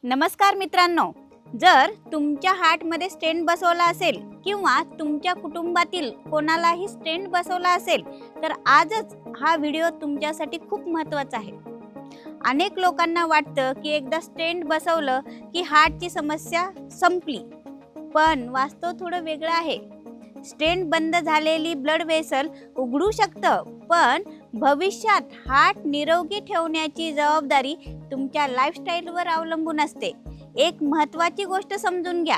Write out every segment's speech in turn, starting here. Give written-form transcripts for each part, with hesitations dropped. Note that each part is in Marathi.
नमस्कार मित्रांनो, जर तुमच्या हार्टमध्ये स्टेंट बसवला असेल किंवा तुमच्या कुटुंबातील कोणालाही स्टेंट बसवला असेल तर आजच हा व्हिडिओ तुमच्यासाठी खूप महत्त्वाचा आहे. अनेक लोकांना वाटतं की एकदा स्टेंट बसवलं की हार्टची समस्या संपली, पण वास्तव थोडं वेगळं आहे. स्टेंट बंद झालेली ब्लड वेसल उघडू शकतं, पण भविष्यात हार्ट निरोगी ठेवण्याची जबाबदारी तुमच्या लाईफस्टाईलवर अवलंबून असते. एक महत्त्वाची गोष्ट समजून घ्या,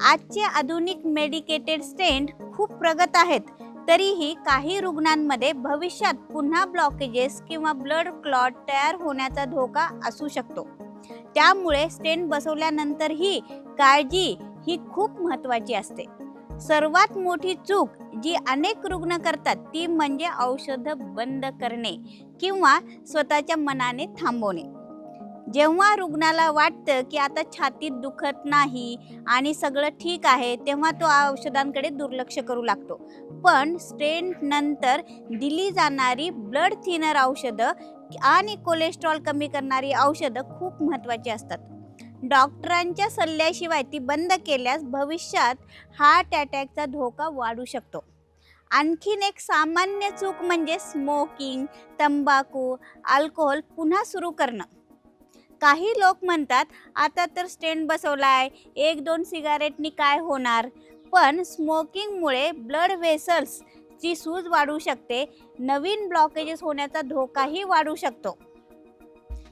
आजचे आधुनिक मेडिकेटेड स्टेंट खूप प्रगत आहेत, तरीही काही रुग्णांमध्ये भविष्यात पुन्हा ब्लॉकेजेस किंवा ब्लड क्लॉट तयार होण्याचा धोका असू शकतो. त्यामुळे स्टेंट बसवल्यानंतरही काळजी ही खूप महत्त्वाची असते. सर्वात मोठी चूक जी अनेक रुग्ण करतात ती म्हणजे औषधं बंद करणे किंवा स्वतःच्या मनाने थांबवणे. जेव्हा रुग्णाला वाटतं की आता छातीत दुखत नाही आणि सगळं ठीक आहे, तेव्हा तो औषधांकडे दुर्लक्ष करू लागतो. पण स्टेंट नंतर दिली जाणारी ब्लड थिनर औषधं आणि कोलेस्ट्रॉल कमी करणारी औषधं खूप महत्त्वाची असतात. डॉक्टरांच्या सल्ल्याशिवाय ती बंद केल्यास भविष्यात हार्ट अटॅकचा धोका वाढू शकतो. आणखीन एक सामान्य चूक म्हणजे स्मोकिंग, तंबाखू, अल्कोहोल पुन्हा सुरू करणं. काही लोक म्हणतात आता तर स्टेंट बसवलाय, 1-2 सिगारेटनी काय होणार. पण स्मोकिंगमुळे ब्लड वेसल्सची सूज वाढू शकते, नवीन ब्लॉकेजेस होण्याचा धोकाही वाढू शकतो.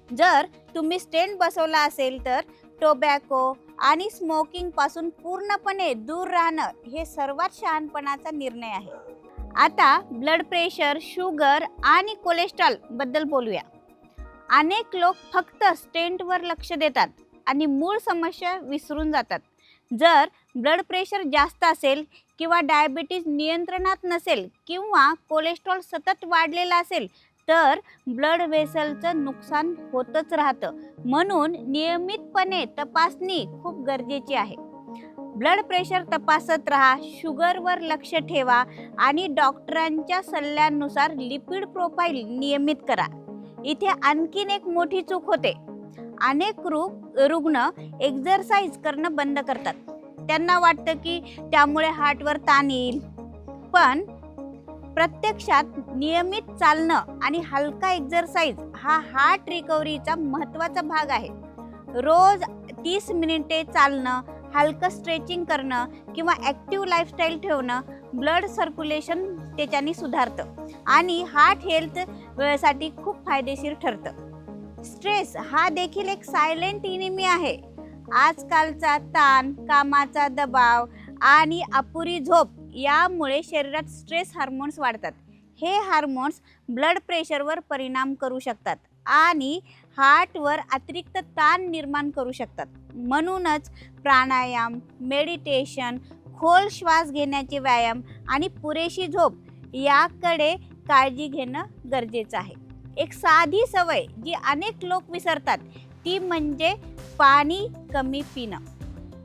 जर तुम्ही स्टेंट बसवला असेल तर टोबॅको आणि स्मोकिंगपासून पूर्णपणे दूर राहणं हे सर्वात शहाणपणाचा निर्णय आहे. आता ब्लड प्रेशर, शुगर आणि कोलेस्ट्रॉल बद्दल बोलूया. अनेक लोक फक्त स्टेंटवर लक्ष देतात आणि मूळ समस्या विसरून जातात. जर ब्लड प्रेशर जास्त असेल किंवा डायबिटीज नियंत्रणात नसेल किंवा कोलेस्ट्रॉल सतत वाढलेला असेल तर ब्लड वेसलचं नुकसान होतच राहतं. म्हणून नियमितपणे तपासणी खूप गरजेची आहे. ब्लड प्रेशर तपासत राहा, शुगरवर लक्ष ठेवा आणि डॉक्टरांच्या सल्ल्यानुसार लिपिड प्रोफाईल नियमित करा. इथे आणखीन एक मोठी चूक होते. अनेक रुग्ण एक्सरसाइज करणं बंद करतात. त्यांना वाटतं की त्यामुळे हार्टवर ताण येईल, पण प्रत्यक्षात नियमित चालणं आणि हलका एक्सरसाइज हा हार्ट रिकव्हरीचा महत्त्वाचा भाग आहे. रोज 30 मिनिटे चालणं, हलकं स्ट्रेचिंग करणं किंवा ॲक्टिव्ह लाईफस्टाईल ठेवणं ब्लड सर्क्युलेशन त्याच्याने सुधारतं आणि हार्ट हेल्थसाठी खूप फायदेशीर ठरतं. स्ट्रेस हा देखील एक सायलेंट इनिमी आहे. आजकालचा ताण, कामाचा दबाव आणि अपुरी झोप यामुळे शरीरात स्ट्रेस हार्मोन्स वाढतात. हे हार्मोन्स ब्लड प्रेशरवर परिणाम करू शकतात आणि हार्टवर अतिरिक्त ताण निर्माण करू शकतात. म्हणूनच प्राणायाम, मेडिटेशन, खोल श्वास घेण्याचे व्यायाम आणि पुरेशी झोप याकडे काळजी घेणं गरजेचं आहे. एक साधी सवय जी अनेक लोक विसरतात ती म्हणजे पाणी कमी पिणं.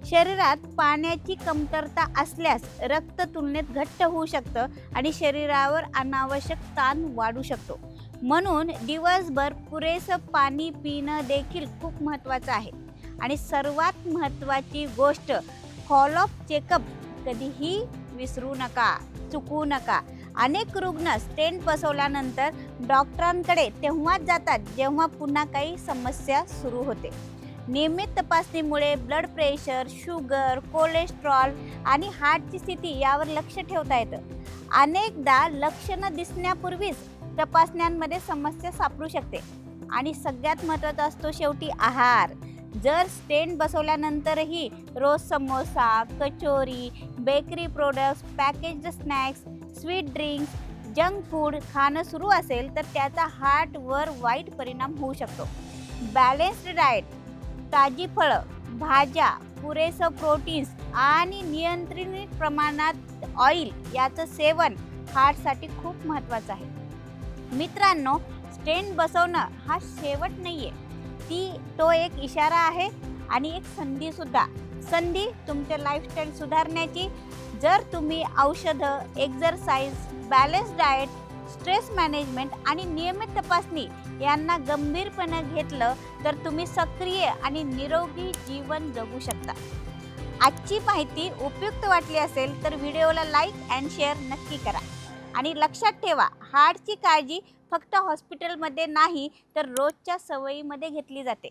शरीरात पाण्याची कमतरता असल्यास रक्त तुलनेत घट्ट होऊ शकतं आणि शरीरावर अनावश्यक ताण वाढू शकतो. म्हणून दिवसभर पुरेसं पाणी पिणं देखील खूप महत्त्वाचं आहे. आणि सर्वात महत्त्वाची गोष्ट, फॉलोअप चेकअप कधीही विसरू नका, चुकू नका. अनेक रुग्ण स्टेंट बसवल्यानंतर डॉक्टरांकडे तेव्हाच जातात जेव्हा पुन्हा काही समस्या सुरू होते. नियमित तपासणीमुळे ब्लड प्रेशर, शुगर, कोलेस्ट्रॉल आणि हार्टची स्थिती यावर लक्ष ठेवता येतं. अनेकदा लक्षणं दिसण्यापूर्वीच तपासण्यांमध्ये समस्या सापडू शकते. आणि सगळ्यात महत्त्वाचा असतो शेवटी आहार. जर स्टेंट बसवल्यानंतरही रोज samosa, kachori, bakery products, packaged snacks, sweet drinks, junk food खाणं सुरू असेल तर त्याचा हार्टवर वाईट परिणाम होऊ शकतो. बॅलन्स्ड डाएट, ताजी फळं, भाज्या, पुरेसं प्रोटीन्स आणि नियंत्रित प्रमाणात ऑइल याचं सेवन हार्टसाठी खूप महत्त्वाचं आहे. मित्रांनो, स्टेंट बसवणं हा शेवट नाही आहे, तो एक इशारा आहे आणि एक संधीसुद्धा. संधी तुमच्या लाईफस्टाईल सुधारण्याची. जर तुम्ही औषधं, exercise, balance diet, stress management आणि नियमित तपासणी यांना गंभीरपणे घेतलं तर तुम्ही सक्रिय आणि निरोगी जीवन जगू शकता. आजची माहिती उपयुक्त वाटली असेल तर व्हिडिओला लाईक अँड शेअर नक्की करा. आणि लक्षात ठेवा, हार्टची काळजी फक्त हॉस्पिटलमध्ये नाही तर रोजच्या सवयीमध्ये घेतली जाते.